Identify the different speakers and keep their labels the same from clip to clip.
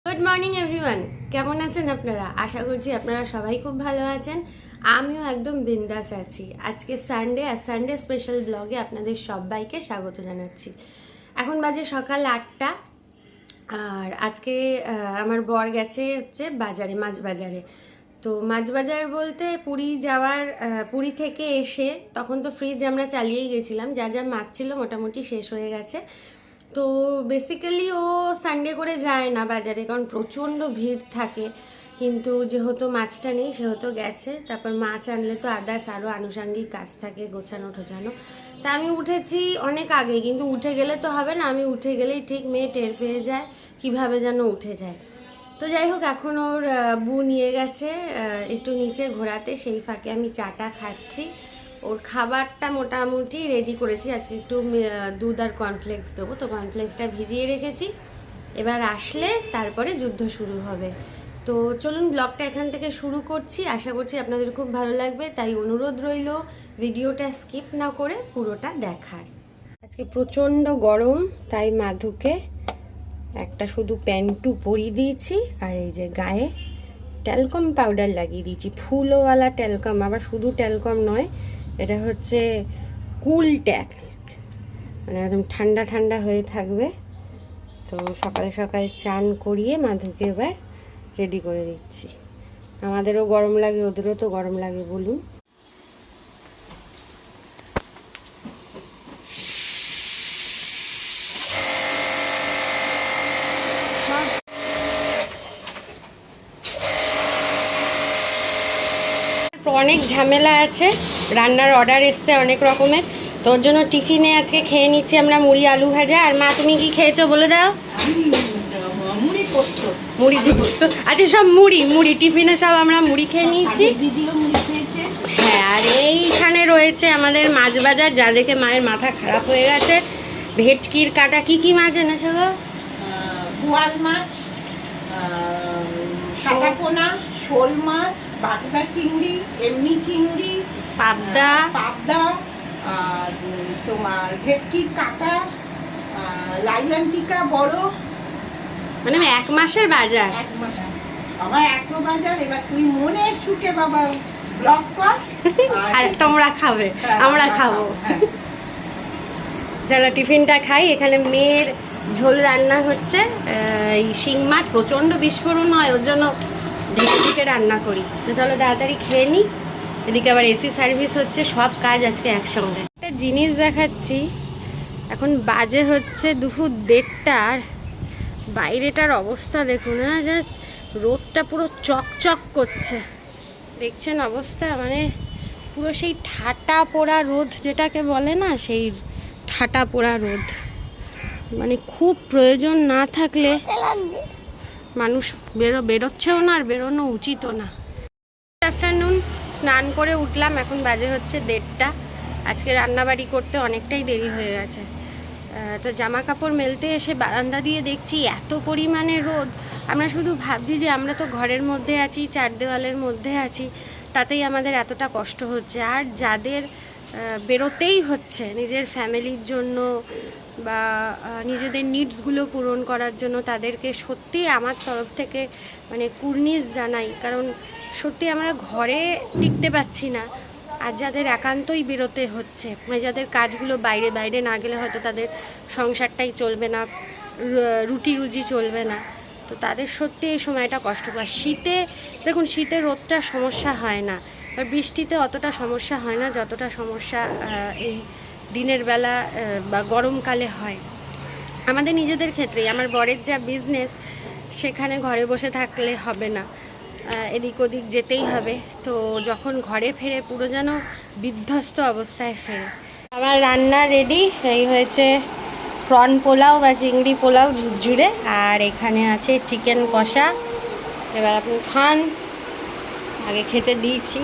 Speaker 1: Good morning everyone, কেমন আছেন আপনারা? আশা করছি আপনারা সবাই খুব ভালো আছেন। আমিও একদম বিন্দাস আছি। আজকে সানডে, আর সানডে স্পেশাল ব্লগে আপনাদের সবাইকে স্বাগত জানাচ্ছি। এখন বাজে সকাল 8টা, আর আজকে আমার বর গেছে হচ্ছে বাজারে, মাছ বাজারে। তো মাছ বাজার বলতে পুরী থেকে এসে তখন তো ফ্রিজ আমরা চালিয়েই গেছিলাম, যা যা মাছ ছিল মোটামুটি শেষ হয়ে গেছে। তো বেসিক্যালি ও সানডে করে যায় না বাজারে, কারণ প্রচণ্ড ভিড় থাকে, কিন্তু যেহেতু মাছটা নেই সেহেতু গেছে। তারপর মাছ আনলে তো আদার্স আরও আনুষাঙ্গিক কাজ থাকে, গোছানো ঠোছানো। তা আমি উঠেছি অনেক আগে, কিন্তু উঠে গেলে তো হবে না, আমি উঠে গেলেই ঠিক মেয়ে টের পেয়ে যায় কিভাবে যেন উঠে যায়। তো যাই হোক, এখন ওর বউ নিয়ে গেছে একটু নিচে ঘোরাতে, সেই ফাঁকে আমি চাটা খাচ্ছি। ওর খাবারটা মোটামুটি রেডি করেছি, আজকে একটু দুধ আর কর্নফ্লেক্স দেবো, তো কর্নফ্লেক্সটা ভিজিয়ে রেখেছি। এবার আসলে তারপরে যুদ্ধ শুরু হবে। তো চলুন ব্লগটা এখান থেকে শুরু করছি, আশা করছি আপনাদের খুব ভালো লাগবে। তাই অনুরোধ রইল ভিডিওটা স্কিপ না করে পুরোটা দেখার। আজকে প্রচণ্ড গরম, তাই মাধুকে একটা শুধু প্যান্টু পরিয়ে দিয়েছি, আর এই যে গায়ে ট্যালকম পাউডার লাগিয়ে দিয়েছি, ফুলওয়ালা ট্যালকম, আবার শুধু ট্যালকম নয়, এটা হচ্ছে কুল ট্যাক, মানে একদম ঠান্ডা ঠান্ডা হয়ে থাকবে। তো সকাল সকাল চান করিয়ে মাধুকে এবার রেডি করে দিচ্ছি। আমাদেরও গরম লাগে, ওদেরও তো গরম লাগে বলুন। অনেক ঝামেলা আছে, রান্নার অর্ডার এসছে অনেক রকমের, তোর জন্য টিফিনে আজকে খেয়ে নিচ্ছি আমরা মুড়ি আলু ভাজা। আর মা, তুমি কি খেয়েছো বলে দাও? মুড়ি পোস্ত। আচ্ছা, সব মুড়ি টিফিনে সব আমরা মুড়ি খেয়ে নিয়েছি। হ্যাঁ, আর এইখানে রয়েছে আমাদের মাছ বাজার, যা দেখে মায়ের মাথা খারাপ হয়ে গেছে। ভেটকির কাটা, কি কি মাছ এনেছো গো?
Speaker 2: বোয়াল মাছ, কাটাপোনা, শোল মাছ, বাগদা চিংড়ি, এমনি চিংড়ি,
Speaker 1: পাবদা,
Speaker 2: আর তোমার ভেটকির কাটা, লাইলান্টিকা বড়,
Speaker 1: মানে 1 মাসের বাজার।
Speaker 2: 1 মাস আমার এত বাজার। এবার তুই মনের সুখে বাবা ব্লগ কর,
Speaker 1: আর তোমরা খাবে, আমরা খাবো। চলো টিফিনটা খাই। এখানে মেয়ের ঝোল রান্না হচ্ছে, এই শিং মাছ প্রচণ্ড বিস্ফোরণ হয়, ওর জন্য ঢেকে ঢেকে রান্না করি। তো চলো তাড়াতাড়ি খেয়ে নিই, এদিকে আবার এসি সার্ভিস হচ্ছে, সব কাজ আজকে একসঙ্গে। একটা জিনিস দেখাচ্ছি, এখন বাজে হচ্ছে দুপুর 1:30, বাইরেটার অবস্থা দেখুন, হ্যাঁ, জাস্ট রোদটা পুরো চকচক করছে, দেখছেন অবস্থা, মানে পুরো সেই ঠাটা পোড়া রোদ যেটাকে বলে না, সেই ঠাটা পোড়া রোদ। মানে খুব প্রয়োজন না থাকলে মানুষ বেরোচ্ছেও না, আর বেরোনো উচিতও না। আফটারনুন স্নান করে উঠলাম, এখন বাজে হচ্ছে 1:30। আজকে রান্নাবাড়ি করতে অনেকটাই দেরি হয়ে গেছে। তো জামা কাপড় মেলতে এসে বারান্দা দিয়ে দেখছি এত পরিমাণে রোদ। আমরা শুধু ভাবছি যে আমরা তো ঘরের মধ্যে আছি, 4 দেওয়ালের মধ্যে আছি, তাতেই আমাদের এতটা কষ্ট হচ্ছে। আর যাদের বেরোতেই হচ্ছে নিজের ফ্যামিলির জন্য বা নিজেদের নিডসগুলো পূরণ করার জন্য, তাদেরকে সত্যি আমার তরফ থেকে মানে কুর্নিশ জানাই, কারণ সত্যি আমরা ঘরে টিকতে পারছি না। আর যাদের একান্তই বেরোতে হচ্ছে, মানে যাদের কাজগুলো বাইরে বাইরে না গেলে হয়তো তাদের সংসারটাই চলবে না, রুটি রুজি চলবে না, তো তাদের সত্যি এই সময়টা কষ্টকর। শীতে দেখুন, শীতে রোদটা সমস্যা হয় না, আর বৃষ্টিতে অতটা সমস্যা হয় না যতটা সমস্যা এই দিনের বেলা বা গরমকালে হয়। আমাদের নিজেদের ক্ষেত্রেই, আমার বরের যা বিজনেস, সেখানে ঘরে বসে থাকলে হবে না, এদিক ওদিক যেতেই হবে। তো যখন ঘরে ফেরে পুরো যেন বিধ্বস্ত অবস্থায় ফেরে। আমার রান্না রেডি, এই হয়েছে প্রন পোলাও বা চিংড়ি পোলাও ঝুরঝুরে, আর এখানে আছে চিকেন কষা। এবার আপনি খান, আগে খেতে দিয়েছি,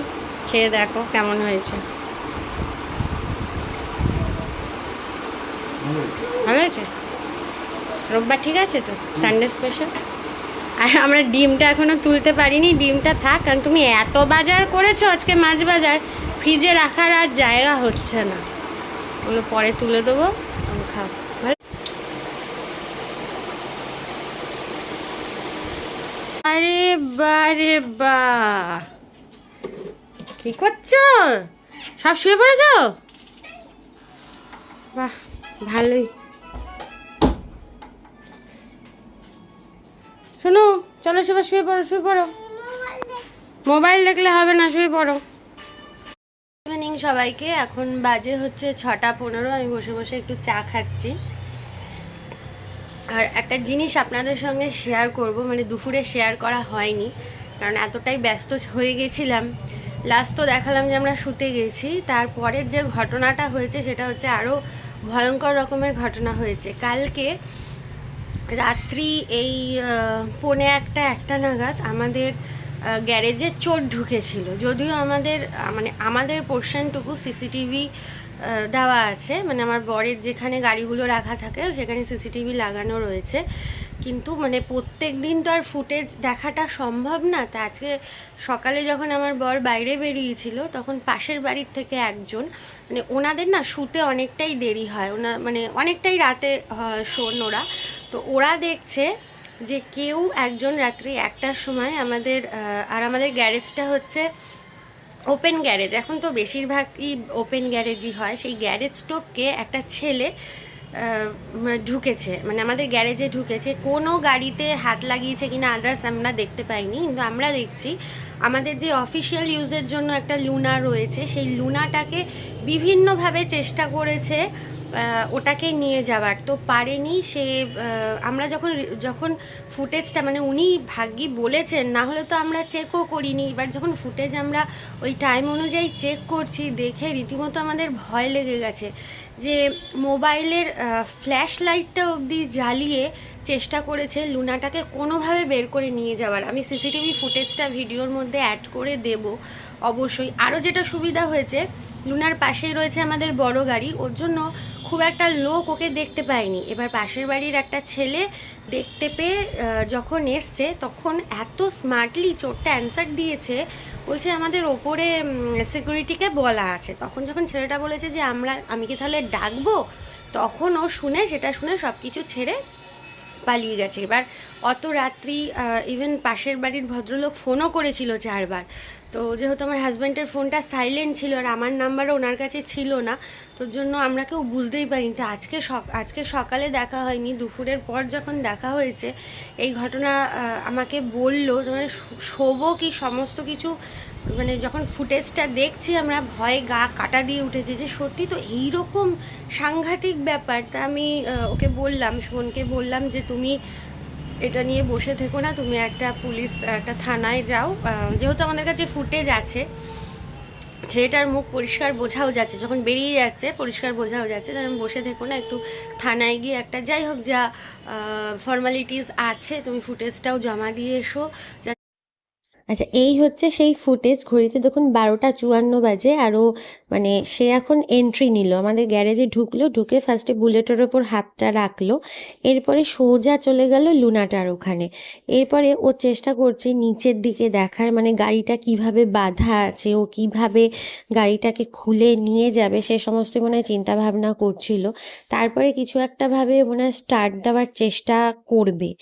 Speaker 1: খেয়ে দেখো কেমন হয়েছে। ভালো হয়েছে? রোববার ঠিক আছে তো, সানডে স্পেশাল। আর আমরা ডিমটা এখনও তুলতে পারিনি, ডিমটা থাক, কারণ তুমি এত বাজার করেছো আজকে, মাছ বাজার, ফ্রিজে রাখার আর জায়গা হচ্ছে না, ওগুলো পরে তুলে দেবো, খাও। আরে বারে বা, কি করছো? সব শুয়ে পড়েছো? বাহ, ভালোই। শোনো, চলো সবাই শুয়ে পড়ো, শুয়ে পড়ো। মোবাইল দেখলে হবে না, শুয়ে পড়ো। ইভিনিং সবাইকে। এখন বাজে হচ্ছে 6:15। আমি বসে বসে একটু চা খাচ্ছি। আর একটা জিনিস আপনাদের সঙ্গে শেয়ার করব, মানে দুপুরে শেয়ার করা হয়নি কারণ এতটাই ব্যস্ত হয়ে গেছিলাম। লাস্ট তো দেখালাম যে আমরা শুতে গেছি, তারপরের যে ঘটনাটা হয়েছে সেটা হচ্ছে আরও ভয়ঙ্কর রকমের ঘটনা হয়েছে। কালকে রাত্রি এই 1:45-1টা নাগাদ আমাদের গ্যারেজে চোর ঢুকেছিল। যদিও আমাদের মানে আমাদের পোর্শনটুকু সিসিটিভি দেওয়া আছে, মানে আমার বরের যেখানে গাড়িগুলো রাখা থাকে সেখানে সিসিটিভি লাগানো রয়েছে, কিন্তু মানে প্রত্যেক দিন তো আর ফুটেজ দেখাটা সম্ভব না। তা আজকে সকালে যখন আমার বর বাইরে বেরিয়েছিল তখন পাশের বাড়ির থেকে একজন, মানে ওনাদের না শুতে অনেকটাই দেরি হয়, মানে অনেকটাই রাতে শোন ওরা, তো ওরা দেখছে যে কেউ একজন রাত্রি 1টার সময় আমাদের আমাদের গ্যারেজটা হচ্ছে ওপেন গ্যারেজ, এখন তো বেশিরভাগই ওপেন গ্যারেজই হয়। সেই গ্যারেজ টপকে একটা ছেলে ঢুকেছে, মানে আমাদের গ্যারেজে ঢুকেছে। কোনো গাড়িতে হাত লাগিয়েছে কিনা আদার্স আমরা দেখতে পাইনি, কিন্তু আমরা দেখছি আমাদের যে অফিসিয়াল ইউজের জন্য একটা লুনা রয়েছে সেই লুনাটাকে বিভিন্নভাবে চেষ্টা করেছে ওটাকে নিয়ে যাওয়ার, তো পারেনি সে। আমরা যখন ফুটেজটা, মানে উনি ভাগ্যি বলেছেন, না হলে তো আমরা চেকও করিনি। এবার যখন ফুটেজ আমরা ওই টাইম অনুযায়ী চেক করছি, দেখে রীতিমতো আমাদের ভয় লেগে গেছে যে মোবাইলের ফ্ল্যাশ লাইটটা অবধি জ্বালিয়ে চেষ্টা করেছে লুনাটাকে কোনোভাবে বের করে নিয়ে যাওয়ার। আমি সিসিটিভি ফুটেজটা ভিডিওর মধ্যে অ্যাড করে দেব অবশ্যই। আরও যেটা সুবিধা হয়েছে, লুনার পাশেই রয়েছে আমাদের বড় গাড়ি, ওর জন্য খুব একটা লোক ওকে দেখতে পায়নি। এবার পাশের বাড়ির একটা ছেলে দেখতে পেয়ে যখন এসছে তখন এত স্মার্টলি চোরটা অ্যান্সার দিয়েছে, বলছে আমাদের ওপরে সিকিউরিটিকে বলা আছে। তখন যখন ছেলেটা বলেছে যে আমি কি তাহলে ডাকবো, তখন ও সেটা শুনে সব কিছু ছেড়ে পালিয়ে গেছে। এবার অত রাত্রি ইভেন পাশের বাড়ির ভদ্রলোক ফোনও করেছিল 4বার, তো যেহেতু আমার হাজব্যান্ডের ফোনটা সাইলেন্ট ছিল আর আমার নাম্বারও ওনার কাছে ছিল না, তোর জন্য আমরা কেউ বুঝতেই পারিনি। তো আজকে সকালে দেখা হয়নি, দুপুরের পর যখন দেখা হয়েছে এই ঘটনা আমাকে বললো, মানে শোবো কি সমস্ত কিছু, মানে যখন ফুটেজটা দেখছি আমরা ভয়ে গা কাটা দিয়ে উঠেছে যে সত্যি তো এইরকম সাংঘাতিক ব্যাপার। তা আমি ওকে বললাম, শোনকে বললাম যে তুমি এটা নিয়ে বসে থেকো না, তুমি একটা থানায় যাও, যেহেতু আমাদের কাছে ফুটেজ আছে, ছেলেটার মুখ পরিষ্কার বোঝাও যাচ্ছে, যখন বেরিয়ে যাচ্ছে পরিষ্কার বোঝাও যাচ্ছে, তুমি বসে থেকো না, একটু থানায় গিয়ে একটা যাই হোক যা ফর্মালিটিস আছে তুমি ফুটেজটাও জমা দিয়ে এসো। আচ্ছা, এই হচ্ছে সেই ফুটেজ। ঘড়িতে দেখুন 12:54 বাজে, আরও মানে সে এখন এন্ট্রি নিল, আমাদের গ্যারেজে ঢুকলো, ঢুকে ফার্স্টে বুলেটের ওপর হাতটা রাখলো, এরপরে সোজা চলে গেল লুনাটার ওখানে। এরপরে ও চেষ্টা করছে নিচের দিকে দেখার, মানে গাড়িটা কিভাবে বাঁধা আছে, ও কিভাবে গাড়িটাকে খুলে নিয়ে যাবে সে সমস্ত মনে হয় চিন্তা ভাবনা করছিল। তারপরে কিছু একটা ভাবে মনে হয় স্টার্ট দেওয়ার চেষ্টা করবে।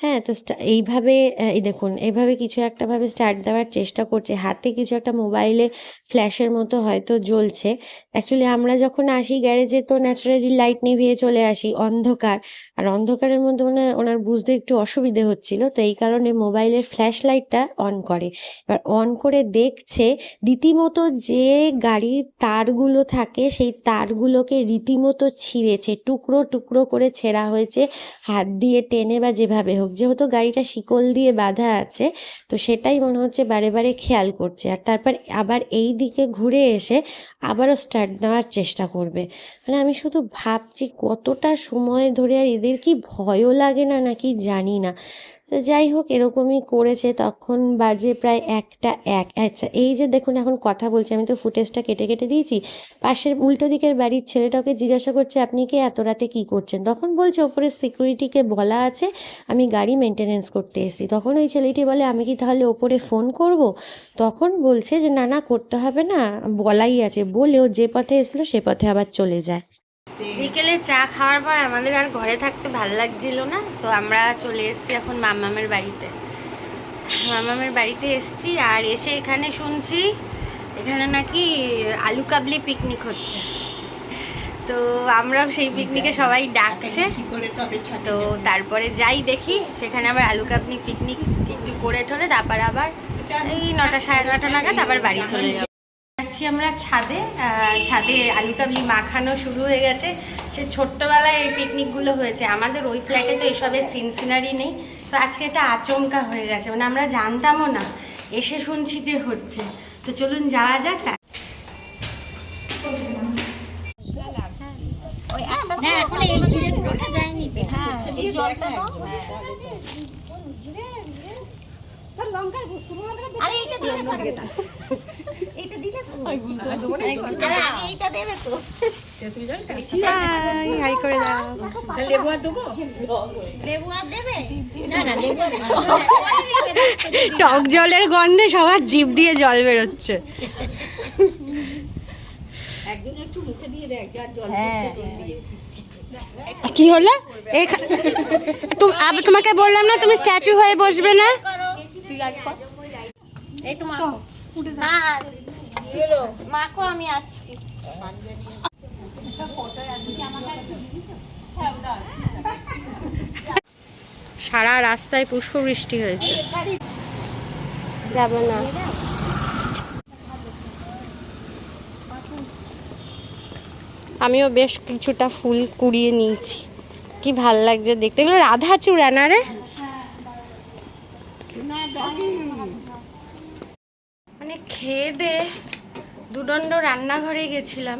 Speaker 1: হ্যাঁ, তো এইভাবে এই দেখুন এইভাবে কিছু একটা ভাবে স্টার্ট দেওয়ার চেষ্টা করছে, হাতে কিছু একটা মোবাইলে ফ্ল্যাশের মতো হয়তো জ্বলছে। অ্যাকচুয়ালি আমরা যখন আসি গ্যারেজে তো ন্যাচারালি লাইট নিভিয়ে চলে আসি, অন্ধকার, আর অন্ধকারের মধ্যে মানে ওনার বুঝতে একটু অসুবিধে হচ্ছিল, তো এই কারণে মোবাইলের ফ্ল্যাশ লাইটটা অন করে। এবার অন করে দেখছে রীতিমতো যে গাড়ির তারগুলো থাকে সেই তারগুলোকে রীতিমতো ছিঁড়েছে, টুকরো টুকরো করে ছেঁড়া হয়েছে, হাত দিয়ে টেনে বা যেভাবে হোক, যেহেতু গাড়িটা শিকল দিয়ে বাঁধা আছে তো সেটাই মনে হচ্ছে বারে বারে খেয়াল করছে। আর তারপর আবার এই দিকে ঘুরে এসে আবারও স্টার্ট দেওয়ার চেষ্টা করবে। মানে আমি শুধু ভাবছি কতটা সময় ধরে, আর এদের কি ভয়ও লাগে না নাকি জানি না। তো যাই হোক এরকমই করেছে। তখন বাজে প্রায় 1:01। আচ্ছা, এই যে দেখুন এখন কথা বলছি, আমি তো ফুটেজটা কেটে কেটে দিয়েছি, পাশের উল্টো দিকের বাড়ির ছেলেটাকে জিজ্ঞাসা করছে আপনি কি এত রাতে কি করছেন, তখন বলছে ওপরে সিকিউরিটিকে বলা আছে আমি গাড়ি মেনটেনেন্স করতে এসেছি। তখন ওই ছেলেটি বলে আমি কি তাহলে ওপরে ফোন করব, তখন বলছে যে না না করতে হবে না, বলাই আছে, বলেও যে পথে এসলো সে পথে আবার চলে যায়। বিকেলে চা খাওয়ার পর আমাদের আর ঘরে থাকতে ভাল লাগছিল না, তো আমরা চলে এসেছি এখন মাম্মামের বাড়িতে। মামামের বাড়িতে এসেছি, আর এসে এখানে শুনছি এখানে নাকি আলু কাবলি পিকনিক হচ্ছে। তো আমরাও সেই পিকনিকে সবাই ডাকছে, তো তারপরে যাই দেখি সেখানে আবার আলু কাবলি পিকনিক একটু করে ঠোরে, তারপর আবার এই 9টা সাড়ে 9টা নাগাদ আবার বাড়ি চলে যাবো। যাচ্ছি আমরা ছাদে, ছাদে আলু কাবলি মাখানো শুরু হয়ে গেছে। সে ছোট্টবেলায় এই পিকনিকগুলো হয়েছে আমাদের ওই ফ্ল্যাটে, তো এসবের সিনসিনারি নেই। তো আজকে এটা আচমকা হয়ে গেছে, মানে আমরা জানতামও না, এসে শুনছি যে হচ্ছে। তো চলুন যাওয়া যাক। টক জলের গন্ধে সবার জিভ দিয়ে জল বেরোচ্ছে। কি হলো? তোমাকে বললাম না তুমি স্ট্যাচু হয়ে বসবে না।
Speaker 3: মাকো আমি আসছি।
Speaker 1: সারা রাস্তায় পুষ্প বৃষ্টি হয়েছে, যাবে না। আমিও বেশ কিছুটা ফুল কুড়িয়ে নিয়েছি, কি ভাল লাগছে দেখতে। এগুলো রাধা চূড়া না রে? মানে খেয়ে দে দুদণ্ড রান্নাঘরে গেছিলাম,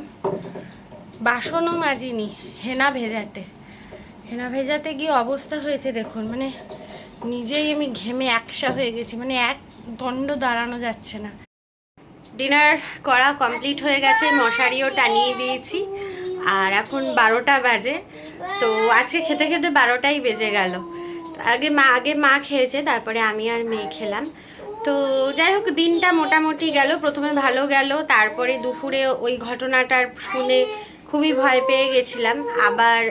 Speaker 1: বাসনও মাজিনি, হেনা ভেজাতে গিয়ে অবস্থা হয়েছে দেখুন। মানে নিজেই আমি ঘেমে একসা হয়ে গেছি, মানে এক দণ্ড দাঁড়ানো যাচ্ছে না। ডিনার করা কমপ্লিট হয়ে গেছে, মশারিও টানিয়ে দিয়েছি, আর এখন 12টা বাজে। তো আজকে খেতে খেতে 12টাই বেজে গেল। আগে মা খেয়েছে, তারপরে আমি আর মেয়ে খেলাম। তো যাই হোক, দিনটা মোটামুটি গেল। প্রথমে ভালো গেল, তারপরে দুপুরে ওই ঘটনাটার শুনে খুবই ভয় পেয়ে গেছিলাম। আবার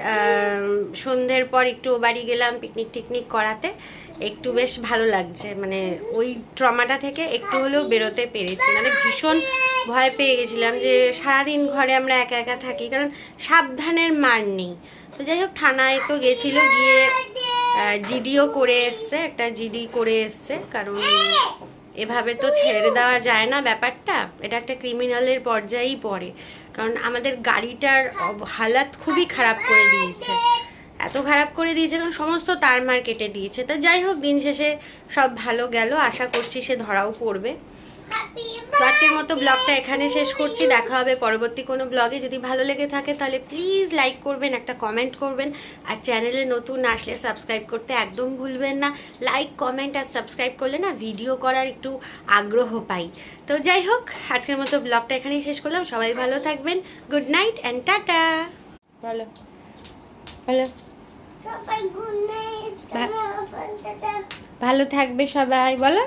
Speaker 1: সন্ধ্যের পর একটু বাড়ি গেলাম পিকনিক টিকনিক করাতে, একটু বেশ ভালো লাগছে। মানে ওই ট্রমাটা থেকে একটু হলেও বেরোতে পেরেছি। মানে ভীষণ ভয় পেয়ে গেছিলাম যে সারাদিন ঘরে আমরা একা একা থাকি, কারণ সাবধানের মার নেই। তো যাই হোক, থানায় তো গেছিলো, গিয়ে জিডিও করে এসছে, একটা জিডি করে এসছে, কারণ এভাবে তো ছেড়ে দেওয়া যায় না ব্যাপারটা। এটা একটা ক্রিমিনালের পর্যায়েই পড়ে, কারণ আমাদের গাড়িটার হালাত খুবই খারাপ করে দিয়েছে, এত খারাপ করে দিয়েছে কারণ সমস্ত তারমার কেটে দিয়েছে। তো যাই হোক, দিন শেষে সব ভালো গেল, আশা করছি সে ধরাও পড়বে। তো আজকের মতো ব্লগটা এখানে শেষ করছি, দেখা হবে পরবর্তী কোনো ব্লগে। যদি ভালো লেগে থাকে তাহলে প্লিজ লাইক করবেন, একটা কমেন্ট করবেন, আর চ্যানেলে নতুন আসলে সাবস্ক্রাইব করতে একদম ভুলবেন না। লাইক, কমেন্ট আর সাবস্ক্রাইব করলে না ভিডিও করার একটু আগ্রহ পাই। তো যাই হোক, আজকের মতো ব্লগটা এখানেই শেষ করলাম। সবাই ভালো থাকবেন, গুড নাইট অ্যান্ড টাটা। বলো বলো, ভালো থাকবে সবাই, বলো।